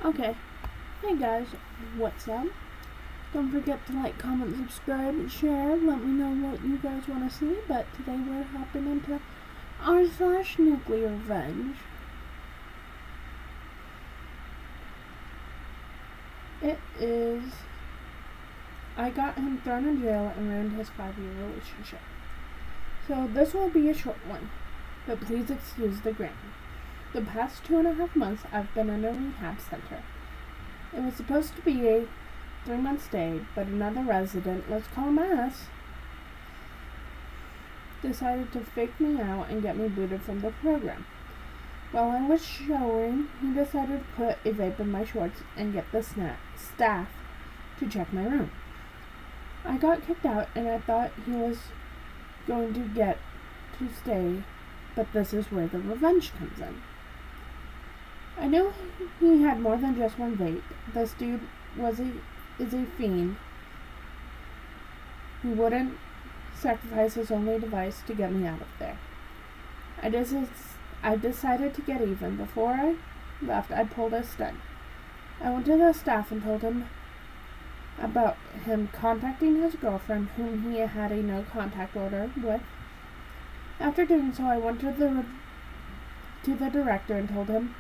Okay. Hey guys, what's up? Don't forget to like, comment, subscribe, and share. Let me know what you guys want to see. But today we're hopping into r/nuclear revenge. It is. I got him thrown in jail and ruined his 5-year relationship. So this will be a short one, but please excuse the grammar. The past 2.5 months I've been in a rehab center. It was supposed to be a 3-month stay, but another resident, let's call him Ass, decided to fake me out and get me booted from the program. While I was showering, he decided to put a vape in my shorts and get the staff to check my room. I got kicked out and I thought he was going to get to stay, but this is where the revenge comes in. I knew he had more than just one vape. This dude is a fiend. He wouldn't sacrifice his only device to get me out of there. I decided to get even. Before I left, I pulled a stunt. I went to the staff and told him about him contacting his girlfriend, whom he had a no contact order with. After doing so, I went to the director and told him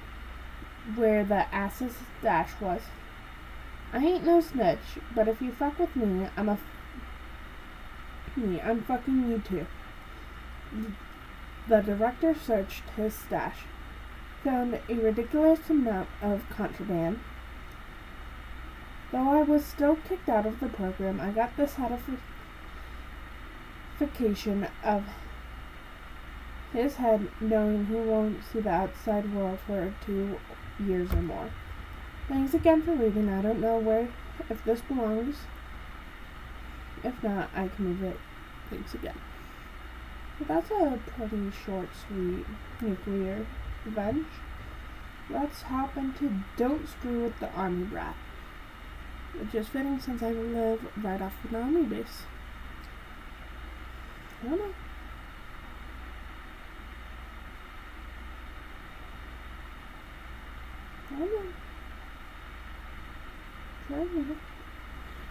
where the Ass's stash was. I ain't no snitch, but if you fuck with me, I'm fucking you too. The director searched his stash, found a ridiculous amount of contraband. Though I was still kicked out of the program, I got the satisfaction of his head knowing he won't see the outside world for 2 years or more. Thanks again for reading. I don't know if this belongs. If not, I can move it. Thanks again. But that's a pretty short, sweet nuclear revenge. Let's hop into Don't Screw with the Army Brat, which is fitting since I live right off an army base. I don't know.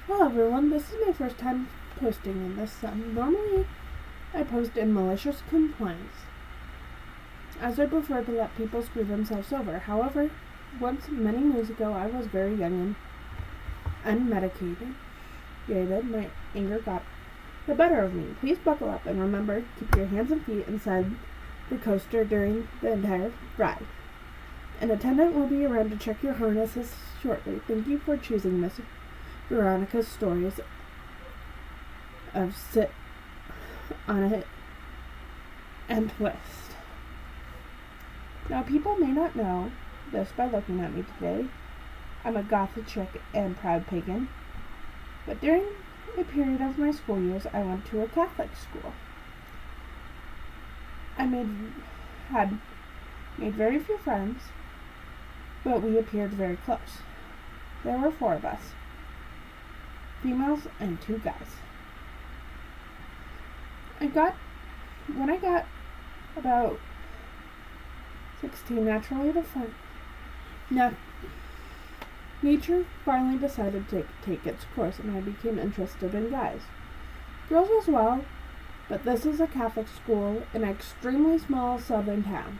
Hello everyone, this is my first time posting in this. Normally I post in malicious complaints, as I prefer to let people screw themselves over. However, once many moons ago I was very young and unmedicated. My anger got the better of me. Please buckle up and remember, keep your hands and feet inside the coaster during the entire ride. An attendant will be around to check your harnesses shortly. Thank you for choosing Miss Veronica's stories of Sit on It and Twist. Now, people may not know this by looking at me today. I'm a gothic chick and proud pagan. But during a period of my school years, I went to a Catholic school. I had made very few friends, but we appeared very close. There were 4 of us, females and 2 guys. When I got about 16, nature finally decided to take its course, and I became interested in guys. Girls as well, but this is a Catholic school in an extremely small southern town.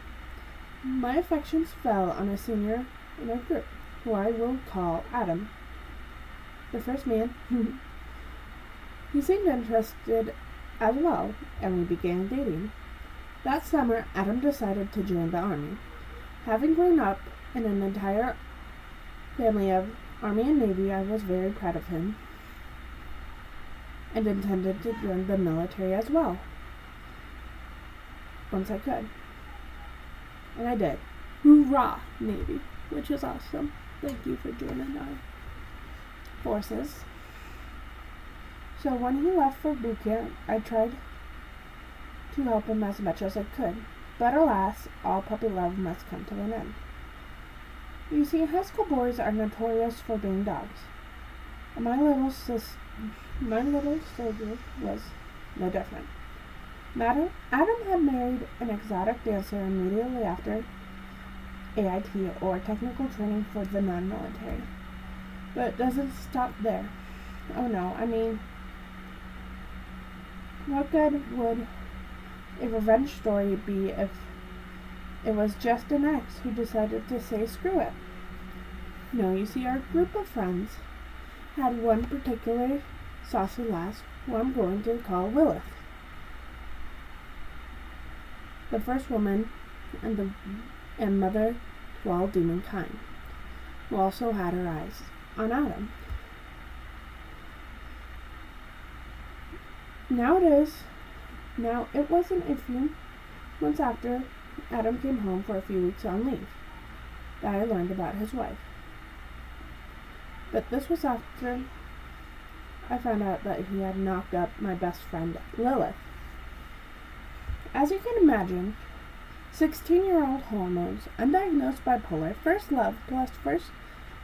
My affections fell on a senior in our group, who I will call Adam. The first man. He seemed interested as well, and we began dating. That summer, Adam decided to join the army. Having grown up in an entire family of Army and Navy, I was very proud of him and intended to join the military as well, once I could. And I did. Hoorah, Navy, which is awesome. Thank you for joining our forces. So when he left for boot camp, I tried to help him as much as I could. But alas, all puppy love must come to an end. You see, high school boys are notorious for being dogs. And my little soldier was no different. Adam had married an exotic dancer immediately after AIT, or technical training for the non-military. But it doesn't stop there. Oh no, I mean, what good would a revenge story be if it was just an ex who decided to say screw it? No, you see, our group of friends had one particular saucy lass who I'm going to call Lilith. The first woman and mother to all humankind, who also had her eyes on Adam. Now it wasn't a few months after Adam came home for a few weeks on leave that I learned about his wife. But this was after I found out that he had knocked up my best friend, Lilith. As you can imagine, 16-year-old hormones, undiagnosed bipolar, first love plus first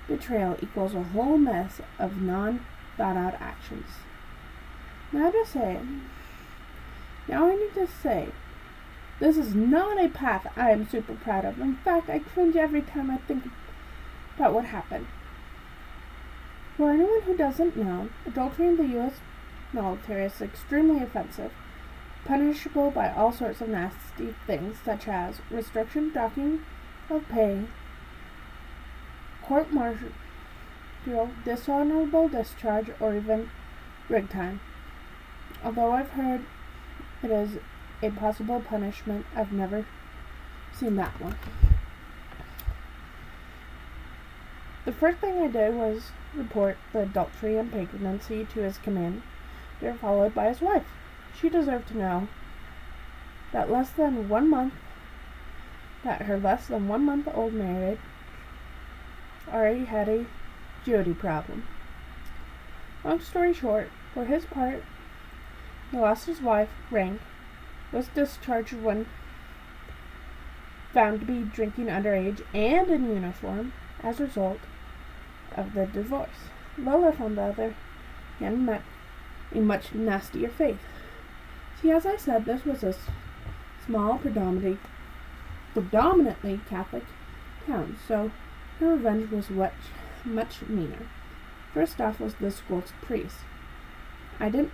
betrayal equals a whole mess of non-thought-out actions. Now I need to say, this is not a path I am super proud of. In fact, I cringe every time I think about what happened. For anyone who doesn't know, adultery in the U.S. military is extremely offensive, punishable by all sorts of nasty things such as restriction, docking of pay, court-martial, dishonorable discharge, or even rig time. Although I've heard it is a possible punishment, I've never seen that one. The first thing I did was report the adultery and pregnancy to his commander, followed by his wife. She deserved to know that her less than 1 month old marriage already had a Jody problem. Long story short, for his part, he lost his wife, rank, was discharged when found to be drinking underage and in uniform as a result of the divorce. Lilith, on the other hand, met a much nastier fate. See, as I said, this was a small, predominantly Catholic town, so her revenge was much meaner. First off was the school's priest. I didn't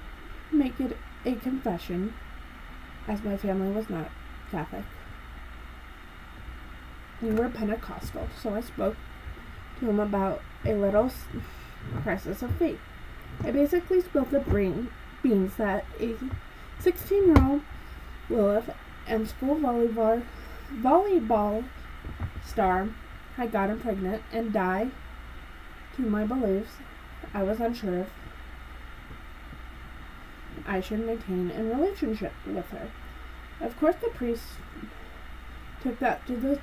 make it a confession, as my family was not Catholic. We were Pentecostal, so I spoke to him about a little crisis of faith. I basically spilled the beans that a 16-year-old Lilith and school volleyball star had gotten pregnant and died. To my beliefs, I was unsure if I should maintain a relationship with her. Of course, the priest took that to the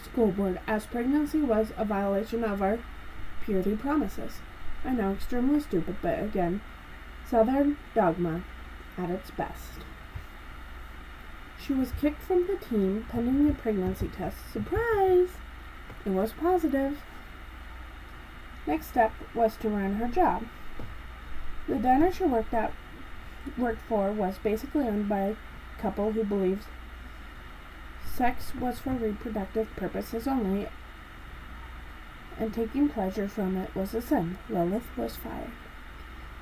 school board, as pregnancy was a violation of our purity promises. I know, extremely stupid, but again, Southern dogma at its best. She was kicked from the team pending a pregnancy test. Surprise! It was positive. Next step was to learn her job. The diner she worked for was basically owned by a couple who believed sex was for reproductive purposes only, and taking pleasure from it was a sin. Lilith was fired.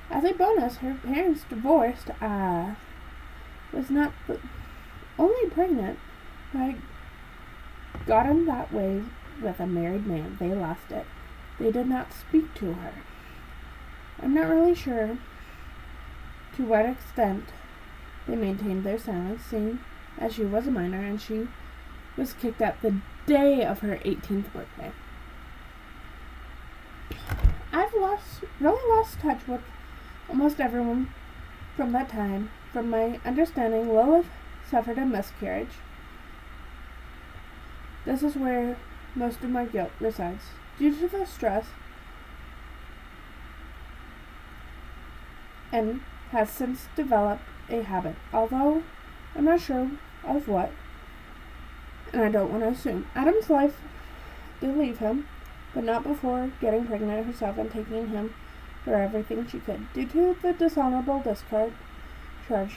As a bonus, her parents divorced. Was not only pregnant, but gotten that way with a married man. They lost it. They did not speak to her. I'm not really sure to what extent they maintained their silence, seeing as she was a minor and she was kicked out the day of her 18th birthday. I've really lost touch with almost everyone from that time. From my understanding, Lilith suffered a miscarriage. This is where most of my guilt resides. Due to the stress, and has since developed a habit, although I'm not sure of what, and I don't want to assume. Adam's life did leave him, but not before getting pregnant herself and taking him for everything she could. Due to the dishonorable discharge,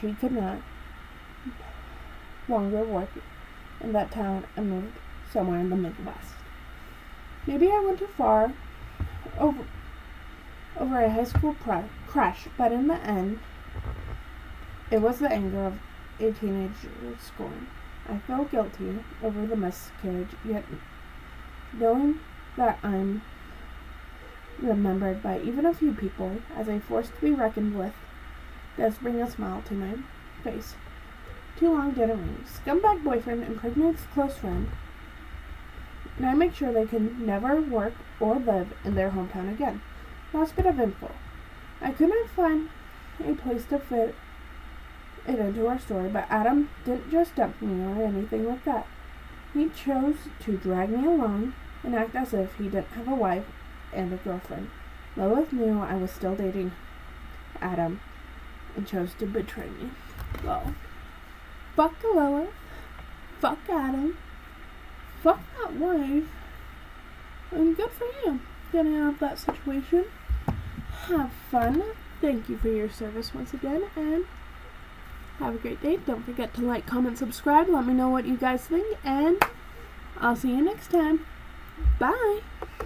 he could not longer work in that town and moved somewhere in the Midwest. Maybe I went too far over a high school crush, but in the end, it was the anger of a teenager's scorn. I feel guilty over the miscarriage, yet knowing that I'm remembered by even a few people as a force to be reckoned with does bring a smile to my face. Too long didn't ring. Scumbag boyfriend impregnates close friend, and I make sure they can never work or live in their hometown again. Last bit of info. I could not find a place to fit it into our story, but Adam didn't just dump me or anything like that. He chose to drag me along and act as if he didn't have a wife and a girlfriend. Lilith knew I was still dating Adam and chose to betray me. Well, fuck Lilith, fuck Adam, fuck that wife, and good for you getting out of that situation. Have fun. Thank you for your service once again, and have a great day. Don't forget to like, comment, subscribe. Let me know what you guys think, and I'll see you next time. Bye.